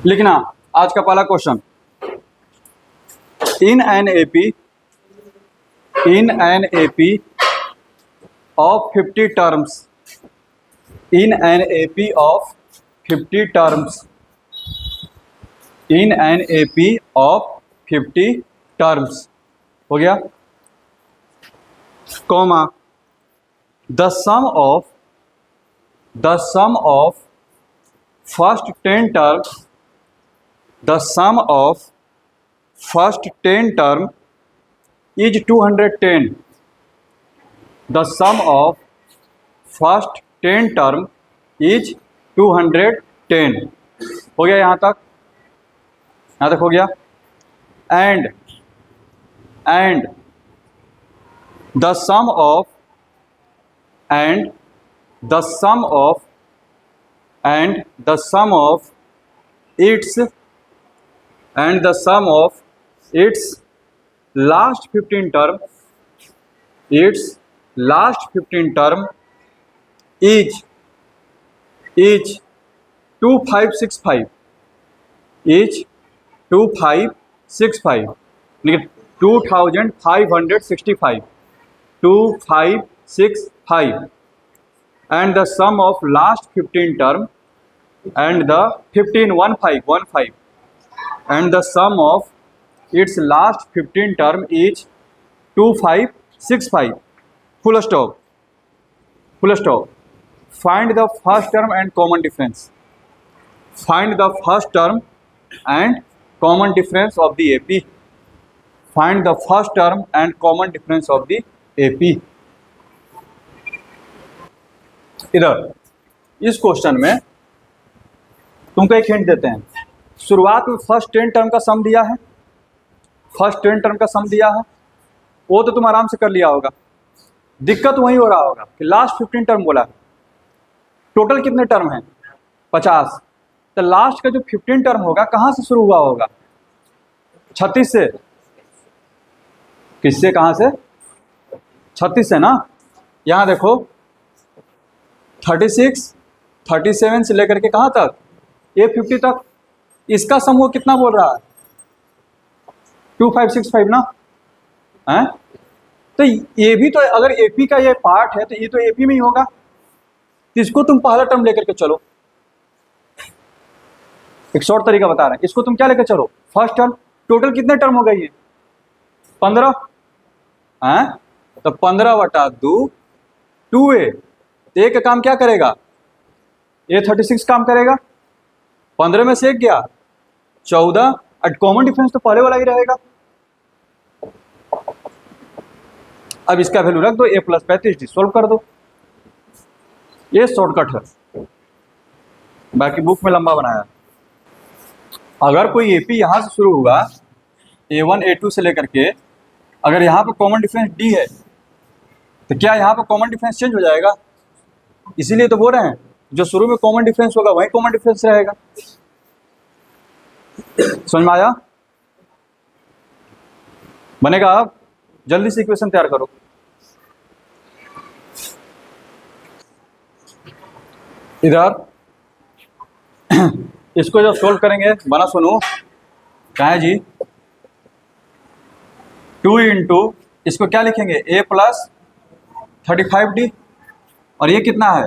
लिखना आज का पहला question. In an AP of 50 terms, in an AP of 50 terms, in an AP of 50 terms हो गया, comma the sum of first 10 terms, the sum of first 10 term is 210. The sum of first 10 term is 210. हो गया यहाँ तक हो गया। and the sum of its last 15 term, is 2565, is 2565, 2565, 2565, and the sum of last 15 term and the 15 and the sum of its last 15 term is 2565. Full stop. Find the first term and common difference. Find the first term and common difference of the AP. Find the first term and common difference of the AP. इधर इस question में तुमको एक hint देते हैं। शुरुआत में first 10 term का सम दिया है, वो तो तुम आराम से कर लिया होगा। दिक्कत वही हो रहा होगा कि लास्ट 15 टर्म बोला है। टोटल कितने टर्म हैं? 50। तो लास्ट का जो 15 टर्म होगा कहाँ से शुरू हुआ होगा? 36 से। किससे? कहाँ से? 36 से ना। यहाँ देखो 36, 37 से लेकर के कहाँ तक? ये 50 तक। इसका सम वो कितना बोल रहा है? 2565 ना है। तो ये भी तो अगर एपी का ये पार्ट है तो ये तो एपी में ही होगा। तो इसको तुम पहला टर्म लेकर के चलो। एक शॉर्ट तरीका बता रहे हैं, इसको तुम क्या लेकर चलो? First term. टोटल कितने टर्म हो गई है? 15 है। तो 15/2 2a। तो एक का काम क्या करेगा? ये 36 काम करेगा। 15 में से एक गया 14। एट कॉमन डिफरेंस तो पहले वाला ही रहेगा। अब इसका वैल्यू रख दो, a + 35d सॉल्व कर दो। ये शॉर्टकट है, बाकी बुक में लंबा बनाया। अगर कोई एपी यहां से शुरू हुआ a1 a2 से लेकर के, अगर यहाँ पर कॉमन डिफरेंस d है तो क्या यहाँ पर कॉमन डिफरेंस चेंज हो जाएगा? इसीलिए तो बोल रहे हैं जो शुरू में कॉमन डिफरेंस होगा वही कॉमन डिफरेंस रहेगा। समझ में आया? बनेगा। आप जल्दी से इक्वेशन तैयार करो। इधर इसको जब सोल्व करेंगे, बना सुनो। क्या है जी? 2 × इसको क्या लिखेंगे? a + 35d। और ये कितना है?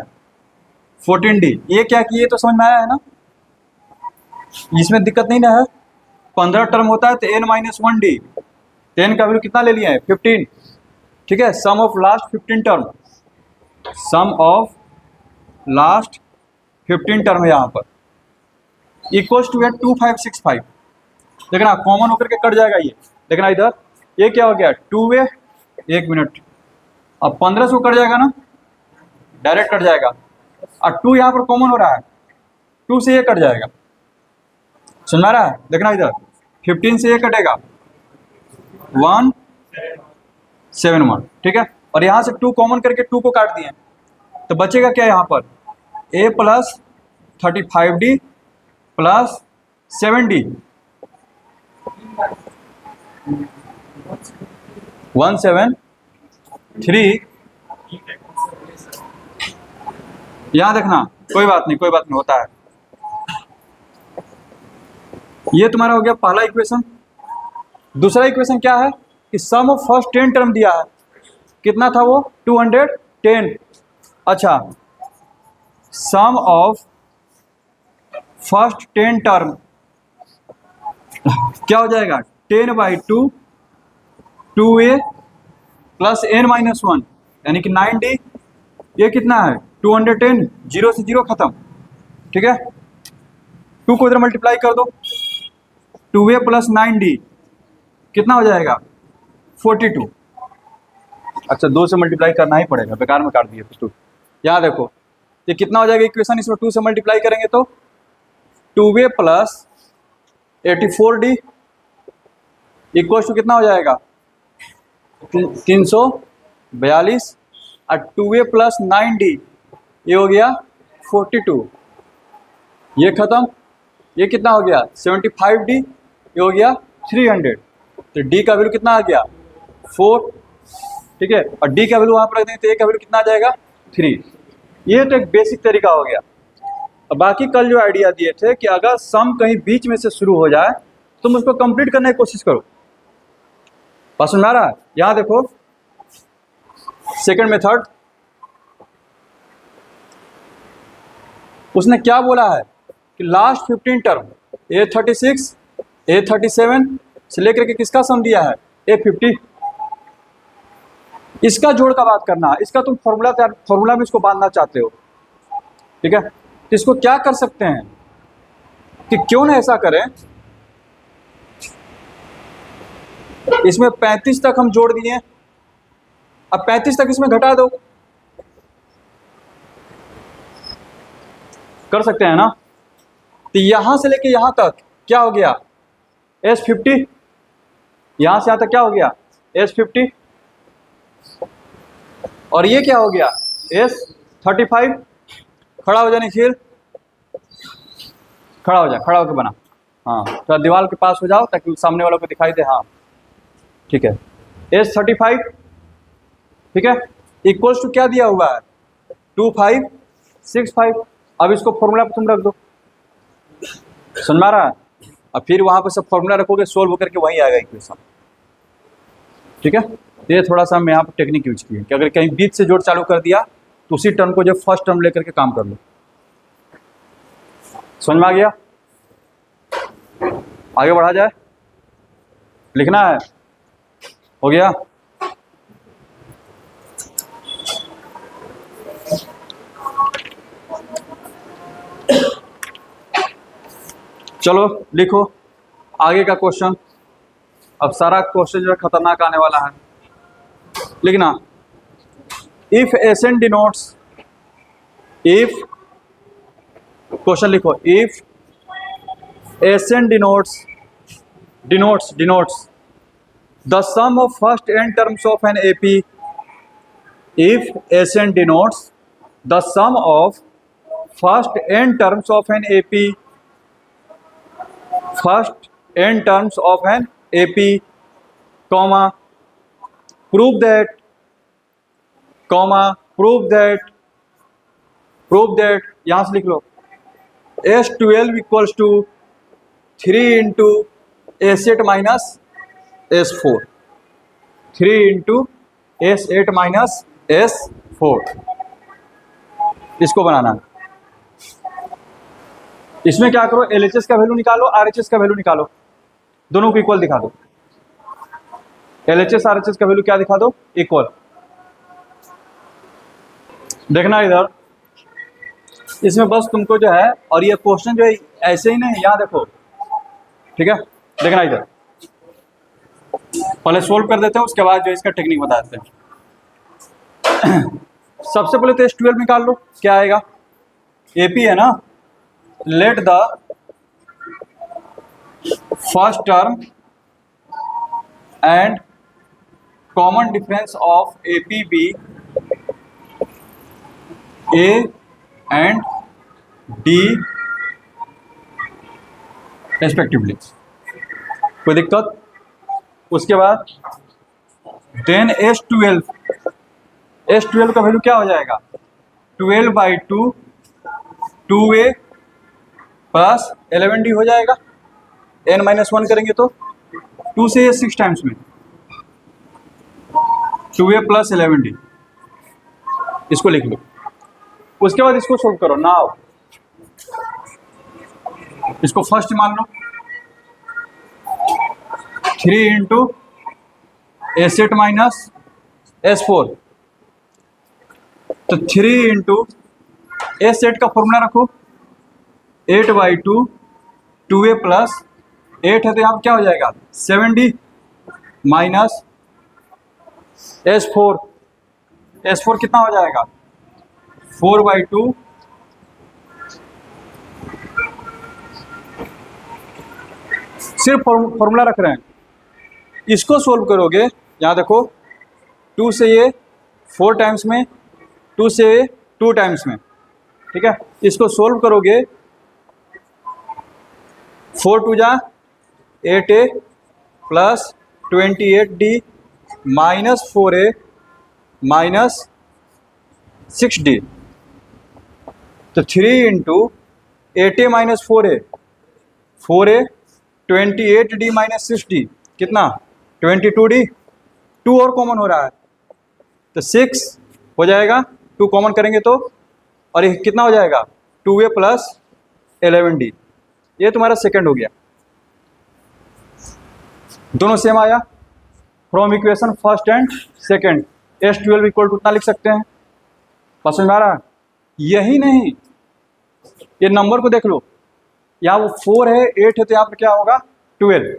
14d। ये क्या किए तो समझ में आया है ना? इसमें दिक्कत नहीं ना है। 15 टर्म होता है तो n - 1d। 10 का वैल्यू कितना ले लिया है? 15। ठीक है। Sum of last 15 term, sum of last 15 term है यहाँ पर, इक्वल्स टू 2565। देखना कॉमन होकर के कट जाएगा ये। देखना इधर ये क्या हो गया? 2a। 1 मिनट। अब 15 से कट जाएगा ना, डायरेक्ट कट जाएगा। और 2 यहाँ पर कॉमन हो रहा है, 2 से ये कट जाएगा। सुन रहा है? देखना इधर 15 से ये कटेगा 171। ठीक है। और यहाँ से 2 कॉमन करके 2 को काट दिए तो बचेगा क्या यहाँ पर? a + 35d + 7d 173। यहाँ देखना कोई बात नहीं होता है। ये तुम्हारा हो गया पहला इक्वेशन। दूसरा इक्वेशन क्या है कि सम ऑफ फर्स्ट 10 टर्म दिया है, कितना था वो 210। अच्छा, सम ऑफ फर्स्ट 10 टर्म क्या हो जाएगा 10/2 2a प्लस n-1 यानी कि 9d। ये कितना है 210, 0 से 0 खत्म, ठीक है। 2 को इधर मल्टीप्लाई कर दो, 2a प्लस 9d कितना हो जाएगा 42। अच्छा 2 से मल्टीप्लाई करना ही पड़ेगा, बेकार में काट दिए फिर 2। यहाँ देखो ये कितना हो जाएगा इक्वेशन, इसमें 2 से मल्टीप्लाई करेंगे तो 2a plus 84d equal to कितना हो जाएगा 342 और 2a प्लस 9d ये हो गया 42। ये खत्म, ये कितना हो गया 75d ये हो गया 300। तो d का वैल्यू कितना आ गया 4, ठीक है। और d का वैल्यू वहाँ पर रख देंगे तो a का वैल्यू कितना आ जाएगा 3। ये तो एक बेसिक तरीका हो गया। और बाकी कल जो आइडिया दिए थे कि अगर सम कहीं बीच में से शुरू हो जाए तो तुम उसको कंप्लीट करने की कोशिश करो। बात समझ में आ रहा है? यहाँ देखो सेकंड मेथड, उसने क्या बोला है कि लास्ट 15 टर्म A36 A37 से लेकर के किसका सम दिया है A50, इसका जोड़ का बात करना है। इसका तुम फॉर्मूला में इसको बांधना चाहते हो, ठीक है। तो इसको क्या कर सकते हैं कि क्यों ना ऐसा करें, इसमें 35 तक हम जोड़ दिए, अब 35 तक इसमें घटा दो, कर सकते हैं ना। तो यहां से लेके यहां तक क्या हो गया S50, यहां से यहां तक क्या हो गया S50, और ये क्या हो गया S35। खड़ा हो जाने, फिर खड़ा हो जा, खड़ा होकर बना, हाँ तो दीवार के पास हो जाओ ताकि सामने वालों को दिखाई दे, हाँ ठीक है। S35, ठीक है, इक्वल्स टू क्या दिया हुआ है 2565। अब इसको फॉर्मूला पर तुम रख दो, समझ में आ रहा है। अब फिर वहां पर सब फॉर्मूला रखोगे, सोल्व होकर के वहीं आएगा इक्वेशन, ठीक है। ये थोड़ा सा मैं यहाँ पर टेक्निक यूज की है कि अगर कहीं बीच से जोड़ चालू कर दिया तो उसी टर्म को जब फर्स्ट टर्म लेकर के काम कर लो। समझ में आ गया? आगे बढ़ा जाए, लिखना है, हो गया। चलो लिखो आगे का क्वेश्चन। अब सारा क्वेश्चन जो है खतरनाक आने वाला है, लिखना। If S n denotes, if, question लिखो, if S n denotes the sum of first n terms of an AP, if S n denotes the sum of first n terms of an AP, first n terms of an AP, comma, prove that, comma, prove that यहाँ से लिख लो S12 equals to 3 into S8 minus S4, 3 into S8 minus S4, इसको बनाना है। इसमें क्या करो LHS का वैल्यू निकालो, RHS का वैल्यू निकालो, दोनों को इक्वल दिखा दो। LHS RHS का वैल्यू क्या दिखा दो इक्वल। देखना इधर, इसमें बस तुमको जो है, और ये क्वेश्चन जो है ऐसे ही नहीं, यहाँ देखो, ठीक है। देखना इधर, पहले सोल्व कर देते हैं, उसके बाद जो इसका टेक्निक बता देते हैं। सबसे पहले तो S12 निकाल लो, क्या आएगा AP है ना। Let the first term and common difference of AP be A and D respectively, कोई दिक्कत। उसके बाद then S12 का वैल्यू क्या हो जाएगा 12/2 2A प्लस 11D हो जाएगा, n-1 करेंगे तो 2 से ये 6 टाइम्स में 2a प्लस 11d, इसको लिख लो। उसके बाद इसको सोल्व करो। नाउ इसको फर्स्ट मान लो, 3 इंटू ए सेट माइनस S4, तो 3 इंटू ए सेट का फॉर्मूला रखो 8/2, 2a प्लस 8 है तो यहाँ क्या हो जाएगा 7d माइनस S4, S4 कितना हो जाएगा 4/2, सिर्फ फॉर्मूला रख रहे हैं। इसको सोल्व करोगे, यहाँ देखो 2 से ये 4 टाइम्स में, 2 से ये 2 टाइम्स में, ठीक है। इसको सोल्व करोगे 4 2 जा 8a plus 28d minus 4a minus 6d, तो 3 into 8a minus 4a 28d minus 6d कितना 22d, 2 और कॉमन हो रहा है तो 6 हो जाएगा, 2 कॉमन करेंगे तो, और ये कितना हो जाएगा 2a प्लस 11d, ये तुम्हारा सेकंड हो गया। दोनों सेम आया। From equation first and second S12 equal to उतना लिख सकते हैं। समझ में आ रहा है? यही नहीं, ये नंबर को देख लो, यहाँ वो 4 है 8 है तो यहाँ पर क्या होगा 12,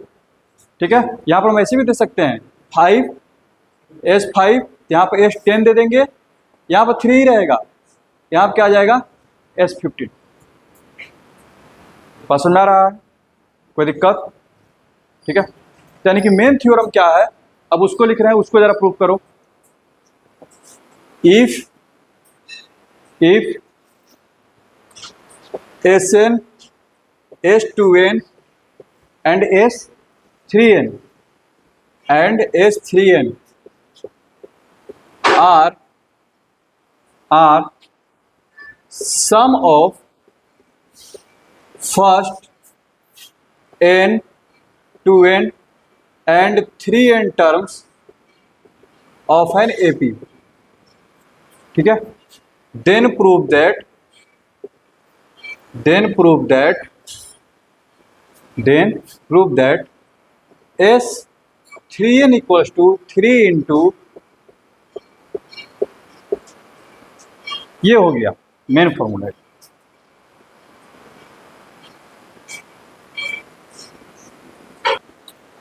ठीक है। यहाँ पर हम ऐसे भी दे सकते हैं 5 S5, यहाँ पर S10 दे देंगे, यहाँ पर 3 ही रहेगा, यहाँ पर क्या आ जाएगा S15। समझ में आ रहा है? कोई दिक्कत? ठीक है, यानी कि मेन थ्योरम क्या है, अब उसको लिख रहे हैं, उसको जरा प्रूव करो। If Sn S2n and S3n and S3n are sum of first n, 2n and 3n terms of an AP, ठीक है। then prove that S3n equals to 3 into, ये हो गया मेन फॉर्मूला।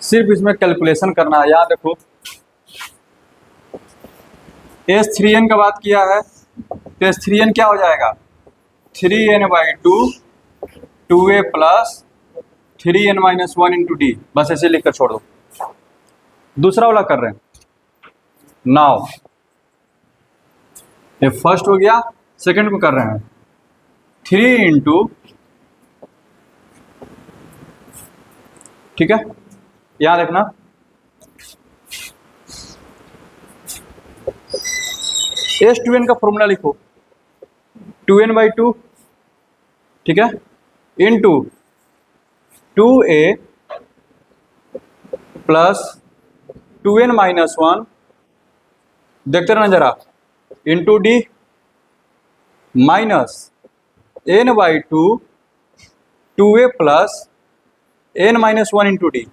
सिर्फ इसमें कैलकुलेशन करना है। यहाँ देखो S3n का बात किया है तो S3n क्या हो जाएगा 3n/2 2a plus 3n-1 into D, बस ऐसे लिखकर छोड़ दो। दूसरा वाला कर रहे हैं। नाउ ये फर्स्ट हो गया, सेकंड को कर रहे हैं 3 इंटू, ठीक है। यहाँ देखना S2n का फॉर्मूला लिखो 2n/2, ठीक है, इंटू 2a प्लस 2n-1, देखते रहना जरा, into D minus n/2 2a plus n-1 into D.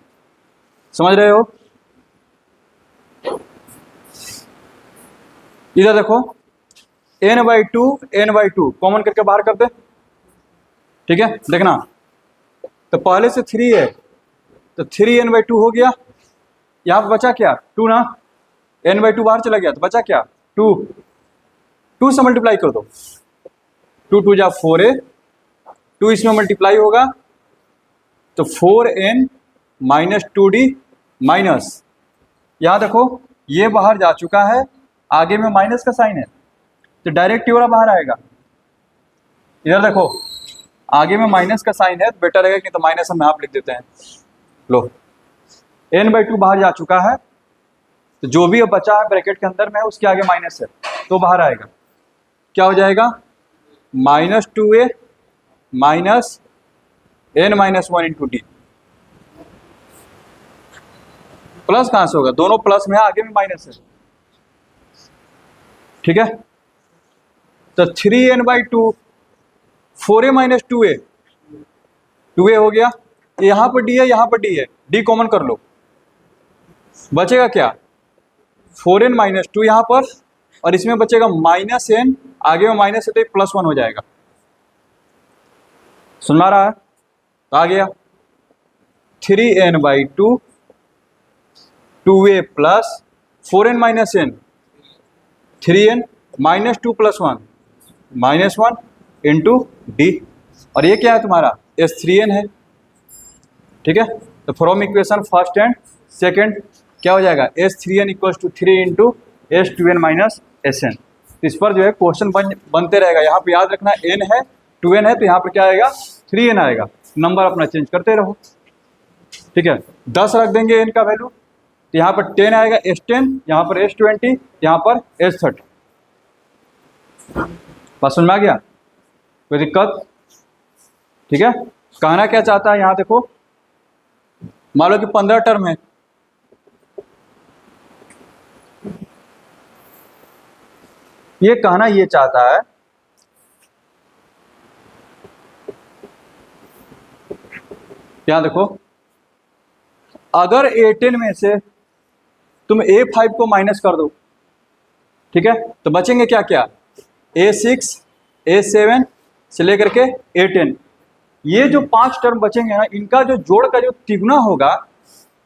समझ रहे हो? इधर देखो n/2 कॉमन करके बाहर कर दे, ठीक है। देखना तो पहले से 3 है तो 3n/2 हो गया, यहाँ पे बचा क्या 2 ना, n/2 बाहर चला गया तो बचा क्या 2 से मल्टीप्लाई कर दो, 2 2 जा 4a, 2 इसमें मल्टीप्लाई होगा तो 4n-2d माइनस, यहाँ देखो ये बाहर जा चुका है, आगे में माइनस का साइन है तो डायरेक्ट ये वाला बाहर आएगा। इधर देखो आगे में माइनस का साइन है तो बेटर रहेगा, नहीं तो माइनस हम यहाँ पे लिख देते हैं। लो n/2 बाहर जा चुका है तो जो भी बचा है ब्रैकेट के अंदर में उसके आगे माइनस है तो बाहर आएगा, क्या हो जाएगा -2a minus n-1 into D. Plus कहां से होगा, दोनों प्लस में है, आगे में माइनस है, ठीक है। तो 3n/2, 4a minus 2a, 2a हो गया, यहां पर d है, यहां पर d है, d कॉमन कर लो, बचेगा क्या, 4n-2 यहां पर, और इसमें बचेगा -n, आगे में माइनस है तो +1 हो जाएगा, सुन रहा है, तो आ गया 3n/2, 2a plus 4n-n, 3n -2 + 1 -1 into D, और ये क्या है तुम्हारा S3n है, ठीक है। तो from equation first and second क्या हो जाएगा, S3n = 3 इंटू S2n - Sn। तो इस पर जो है क्वेश्चन बनते रहेगा, यहाँ पे याद रखना n है, 2n है, तो यहाँ पर क्या आएगा 3n आएगा, नंबर अपना चेंज करते रहो, ठीक है। 10 रख देंगे n का वैल्यू, तो यहाँ पर 10 आएगा S10, यहाँ पर S20, यहाँ पर S30, बात समझ में आ गया, कोई दिक्कत, ठीक है। कहना क्या चाहता है यहाँ देखो, मान लो कि 15 टर्म है, ये कहना ये चाहता है यहाँ देखो, अगर A10 में से तुम A5 को माइनस कर दो, ठीक है, तो बचेंगे क्या क्या, A6, A7 से लेकर के A10, ये जो 5 टर्म बचेंगे ना, इनका जो जोड़ का जो तिगुना होगा,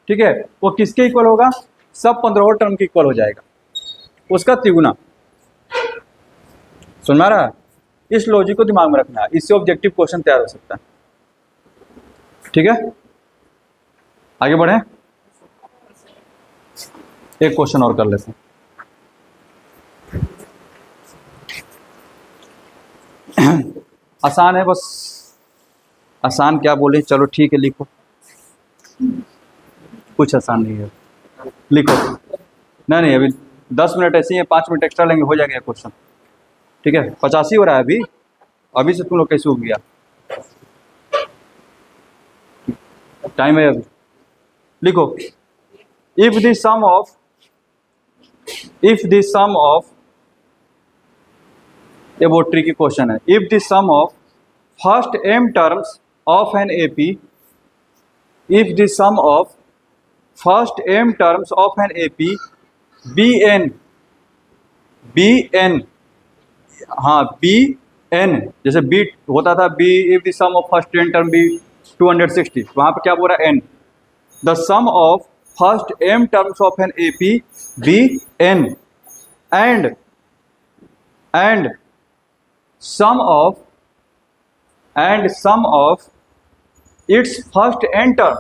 ठीक है, वो किसके इक्वल होगा, सब 15 टर्म के इक्वल हो जाएगा, उसका तिगुना, सुन में आ रहा है, इस लॉजिक को दिमाग में रखना है, इससे ऑब्जेक्टिव क्वेश्चन तैयार हो सकता है, ठीक है। आगे बढ़े, एक क्वेश्चन और कर लेते हैं, आसान है, बस आसान क्या बोले, चलो ठीक है लिखो, कुछ आसान नहीं है, लिखो, नहीं अभी 10 मिनट ऐसे ही है, 5 मिनट एक्स्ट्रा लेंगे, हो जाएगा क्वेश्चन, ठीक है। 85 हो रहा है अभी से तुम लोग कैसे हो गया, टाइम है अभी, लिखो, इफ द सम ऑफ ये बहुत ट्रिकी क्वेश्चन है, if the sum of first m terms of an AP, if the sum of first m terms of an AP bn, हाँ bn, जैसे b होता था b, if the sum of first m term be 260, वहाँ पे क्या बोल रहा है n, the sum of first m terms of an AP bn and sum of its first n term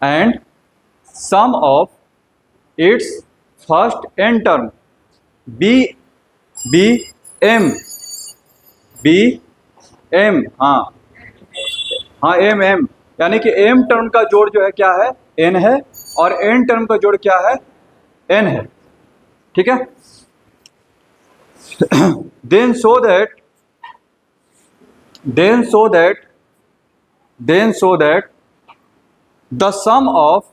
and sum of its first n term m, हाँ m, यानी कि m term का जोड़ जो है क्या है n है, और n टर्म का जोड़ क्या है n है, ठीक है। then so that the sum of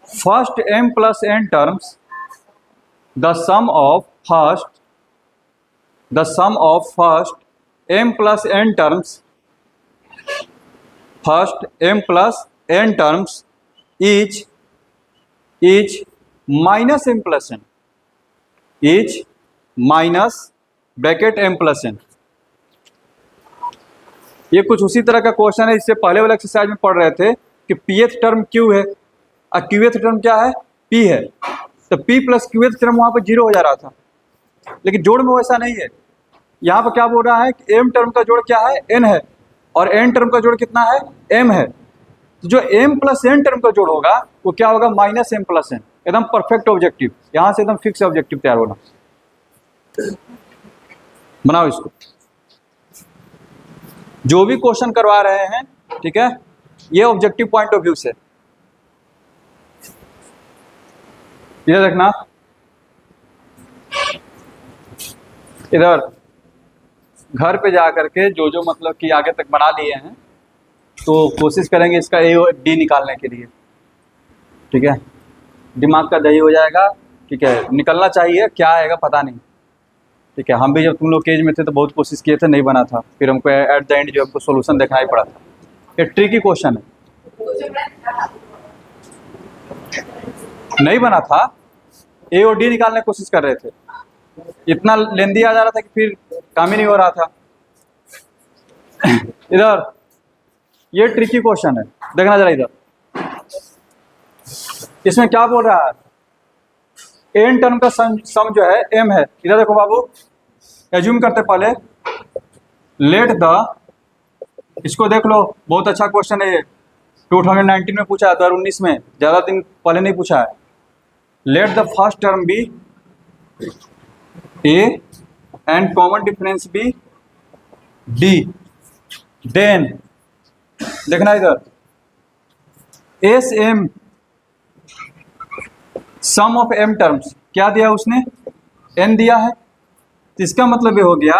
first m plus n terms, the sum of first m plus n terms, is minus m plus n, is minus bracket m plus n। ये कुछ उसी तरह का question है, इससे पहले वाले exercise में पढ़ रहे थे कि pth टर्म q है और qth टर्म क्या है p है, तो p प्लस qth टर्म वहां पर 0 हो जा रहा था, लेकिन जोड़ में वैसा नहीं है, यहाँ पर क्या बोल रहा है कि m टर्म का जोड़ क्या है n है, और n टर्म का जोड़ कितना है m है, तो जो m प्लस n टर्म का जोड़ होगा वो क्या होगा -m प्लस n, एकदम परफेक्ट ऑब्जेक्टिव, यहाँ से एकदम फिक्स ऑब्जेक्टिव तैयार होना, बनाओ इसको, जो भी क्वेश्चन करवा रहे हैं, ठीक है, ये ऑब्जेक्टिव पॉइंट ऑफ व्यू से, इधर देखना, इधर घर पे जा करके जो मतलब कि आगे तक बना लिए हैं, तो कोशिश करेंगे इसका ए और डी निकालने के लिए। ठीक है, दिमाग का दही हो जाएगा। ठीक है, निकलना चाहिए, क्या आएगा पता नहीं। ठीक है, हम भी जब तुम लोग केज में थे तो बहुत कोशिश किए थे, नहीं बना था, फिर हमको एट द एंड जो हमको सोल्यूशन देखना ही पड़ा था। ये ट्रिकी क्वेश्चन है, नहीं बना था, ए और डी निकालने की कोशिश कर रहे थे, इतना लेंदी आ जा रहा था कि फिर काम ही नहीं हो रहा था। इधर ये ट्रिकी क्वेश्चन है, देखना जरा इधर। इसमें क्या बोल रहा है, एन टर्म का सम जो है एम है। इधर देखो बाबू, एज्यूम करते पहले, लेट द, इसको देख लो, बहुत अच्छा क्वेश्चन है ये, 2019 में पूछा है, 2019 में, ज़्यादा दिन पहले नहीं पूछा है। Let the first term be A and common difference be D, then देखना इधर, S M sum of M terms, क्या दिया उसने, एन दिया है, तो इसका मतलब ये हो गया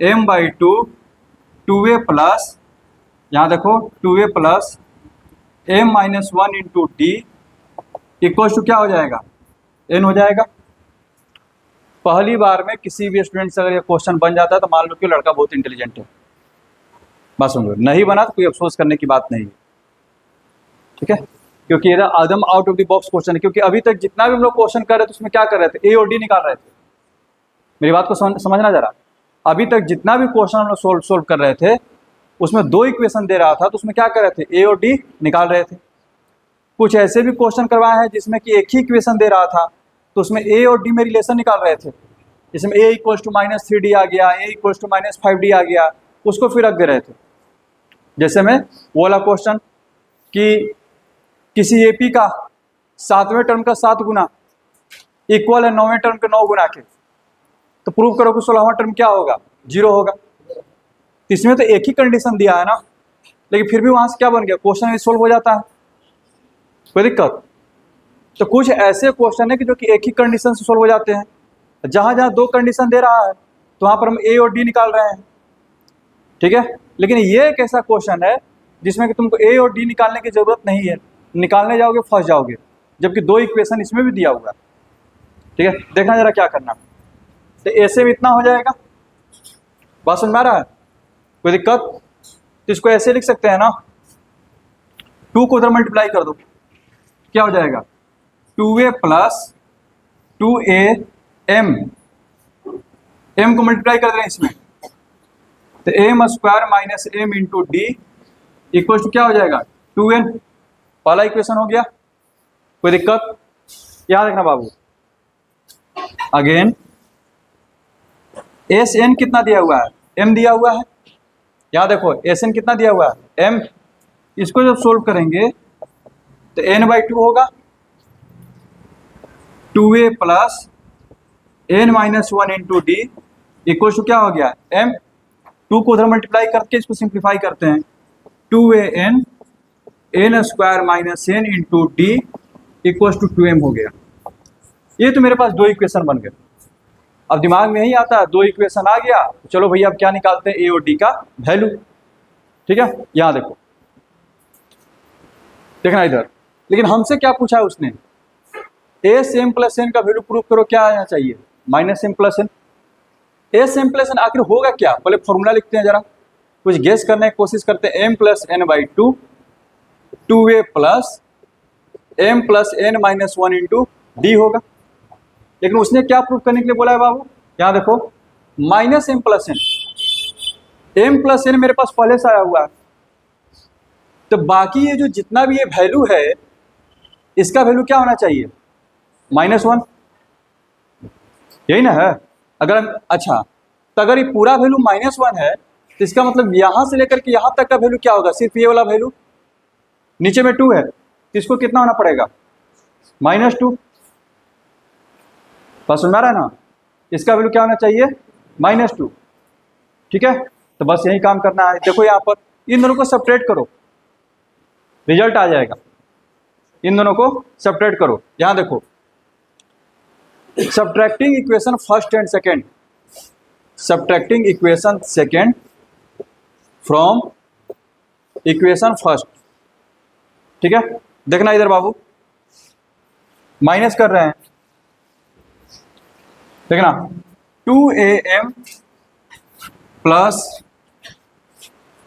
M by two A plus, यहाँ देखो 2a plus M minus 1 into D equal to क्या हो जाएगा, एन हो जाएगा। पहली बार में किसी भी स्टूडेंट से अगर ये क्वेश्चन बन जाता है तो मान लो कि लड़का बहुत इंटेलिजेंट है, बस समझो, नहीं बना तो कोई अफसोस करने की बात नहीं है। ठीक है, क्योंकि ये एकदम out of the box question है, क्योंकि अभी तक जितना भी हम लोग क्वेश्चन कर रहे थे उसमें क्या कर रहे थे, ए और डी निकाल रहे थे। मेरी बात को समझना जरा, अभी तक जितना भी क्वेश्चन हम लोग सोल्व कर रहे थे उसमें 2 इक्वेशन दे रहा था, तो उसमें क्या कर रहे थे, ए और डी निकाल रहे थे। कुछ ऐसे भी क्वेश्चन करवाए हैं जिसमें कि एक ही इक्वेशन दे रहा था, तो उसमें ए और डी में रिलेशन निकाल रहे थे। इसमें ए इक्वल्स टू -3d आ गया, ए इक्वल्स टू -5d आ गया, उसको फिर रख दे रहे थे। जैसे में वो वाला क्वेश्चन कि किसी एपी का 7वें टर्म का 7 गुना इक्वल है 9वें टर्म के 9 गुना के, तो प्रूव करो कि 16वां टर्म क्या होगा, 0 होगा। तो इसमें तो एक ही कंडीशन दिया है ना, लेकिन फिर भी वहां से क्या बन गया, क्वेश्चन सोल्व हो जाता है, कोई दिक्कत। तो कुछ ऐसे क्वेश्चन है कि जो कि एक ही कंडीशन से सोल्व हो जाते हैं, जहां जहां 2 कंडीशन दे रहा है तो वहां पर हम ए और डी निकाल रहे हैं। ठीक है, लेकिन ये एक ऐसा क्वेश्चन है जिसमें कि तुमको ए और डी निकालने की जरूरत नहीं है, निकालने जाओगे फंस जाओगे, जबकि 2 इक्वेशन इसमें भी दिया हुआ है। ठीक है, देखना जरा क्या करना, तो ऐसे में इतना हो जाएगा, बात समझ में आ रहा है, कोई दिक्कत। तो इसको ऐसे लिख सकते हैं ना, 2 को उधर मल्टीप्लाई कर दो, क्या हो जाएगा, 2a plus 2a m, m को मल्टीप्लाई कर दें इसमें, तो m square minus m into D equal to क्या हो जाएगा, 2n। पहला इक्वेशन हो गया, कोई दिक्कत। याद रखना बाबू, अगेन एस एन कितना दिया हुआ है, m दिया हुआ है, यहाँ देखो एस एन कितना दिया हुआ है, m। इसको जब सोल्व करेंगे तो n/2 होगा, 2a plus n minus 1 into D equal to क्या हो गया, m। 2 को उधर मल्टीप्लाई करके इसको सिंप्लीफाई करते हैं, 2an n square minus n into D equal to 2m हो गया। ये तो मेरे पास 2 इक्वेशन बन गए। अब दिमाग में यही आता है, 2 इक्वेशन आ गया, तो चलो भैया अब क्या निकालते हैं, ए और डी का वैल्यू। ठीक है, यहाँ देखो, देखना इधर, लेकिन हमसे क्या पूछा है उसने, एस एम प्लस एन का वैल्यू प्रूव करो, क्या आना चाहिए, -m plus N. S M plus N आखिर होगा क्या, पहले फॉर्मूला लिखते हैं जरा, कुछ गेस करने की कोशिश करते हैं, m plus n by 2a plus m plus n minus 1 into D होगा। लेकिन उसने क्या प्रूव करने के लिए बोला है बाबू, यहाँ देखो, -m plus N, m plus N मेरे पास पहले से आया हुआ है, तो बाकी ये जो जितना भी ये वैल्यू है इसका वैल्यू क्या होना चाहिए, -1, यही ना है। अगर अच्छा, तो अगर ये पूरा वैल्यू -1 है तो इसका मतलब यहाँ से लेकर के यहाँ तक का वैल्यू क्या होगा, सिर्फ ये वाला वैल्यू, नीचे में 2 है तो इसको कितना होना पड़ेगा, -2। बस सुन रहा है ना, इसका वैल्यू क्या होना चाहिए, -2। ठीक है, तो बस यही काम करना है। देखो यहाँ पर इन दोनों को सेपरेट करो, रिजल्ट आ जाएगा, इन दोनों को सेपरेट करो। यहाँ देखो, subtracting equation first and second, subtracting equation second from equation first, ठीक है। देखना इधर बाबू, माइनस कर रहे हैं, देखना 2am प्लस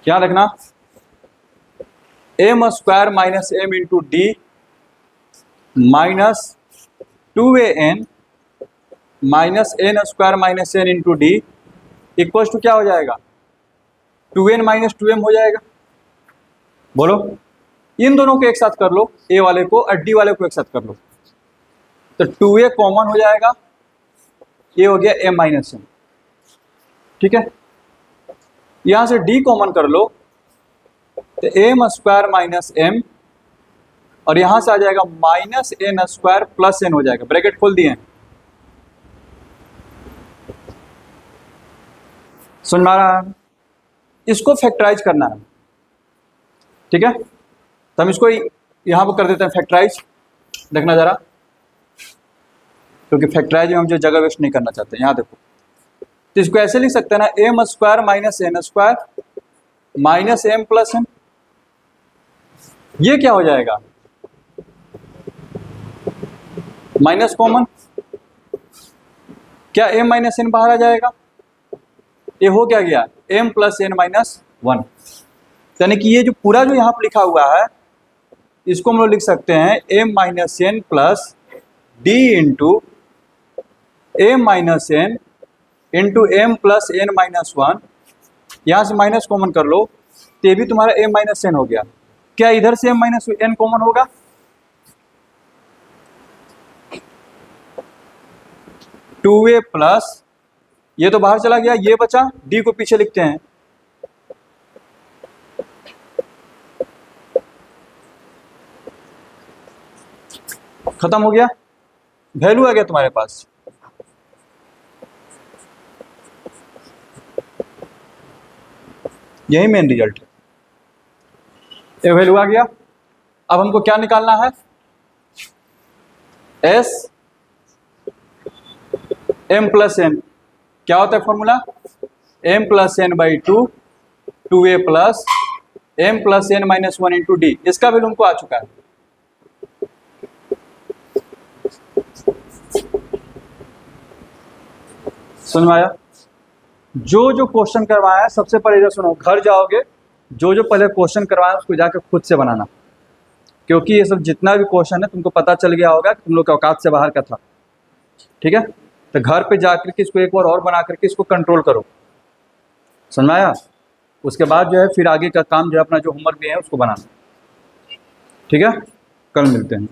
क्या लिखना, m square minus m into D minus 2an minus n square minus n into D equal to क्या हो जाएगा, 2n माइनस 2m हो जाएगा। बोलो, इन दोनों को एक साथ कर लो, a वाले को और d वाले को एक साथ कर लो, तो 2a कॉमन हो जाएगा, ये हो गया m माइनस n, ठीक है। यहां से d कॉमन कर लो तो m स्क्वायर माइनस m और यहां से आ जाएगा minus n square plus n हो जाएगा, ब्रैकेट खोल दिए, समझ में आ रहा है। इसको फैक्टराइज करना है, ठीक है, तो हम इसको यहां पर कर देते हैं फैक्टराइज। देखना जरा, क्योंकि फैक्टराइज में हम जो जगह वेस्ट नहीं करना चाहते, यहां देखो, तो इसको ऐसे लिख सकते हैं ना, m square minus n square minus m plus n, ये क्या हो जाएगा, माइनस कॉमन, क्या m माइनस n बाहर आ जाएगा, ये हो क्या गया m प्लस n माइनस 1, यानी कि ये जो पूरा जो यहाँ पर लिखा हुआ है इसको हम लोग लिख सकते हैं m minus n plus d into m minus n into m plus n minus 1, यहाँ से माइनस कॉमन कर लो तो ये भी तुम्हारा m माइनस n हो गया। क्या इधर से m माइनस n कॉमन होगा, टू ए प्लस ये तो बाहर चला गया, ये बचा, d को पीछे लिखते हैं, खत्म हो गया, वैल्यू आ गया तुम्हारे पास। यही मेन रिजल्ट है, ये वैल्यू आ गया। अब हमको क्या निकालना है, एस m प्लस n, क्या होता है formula, m plus n by two A plus m plus n minus 1 into D, इसका वैल्यू हमको आ चुका है। समझ में आया। जो जो क्वेश्चन करवाया है सबसे पहले इधर सुनो, घर जाओगे जो जो पहले क्वेश्चन करवाया उसको जाकर खुद से बनाना, क्योंकि ये सब जितना भी क्वेश्चन है तुमको पता चल गया होगा कि तुम लोग के औकात से बाहर का था, ठीक है। तो घर पे जाकर के इसको एक बार और बना करके इसको कंट्रोल करो, समझ में आया। उसके बाद जो है फिर आगे का काम जो है अपना जो होमवर्क दिए है उसको बनाना, ठीक है। कल मिलते हैं।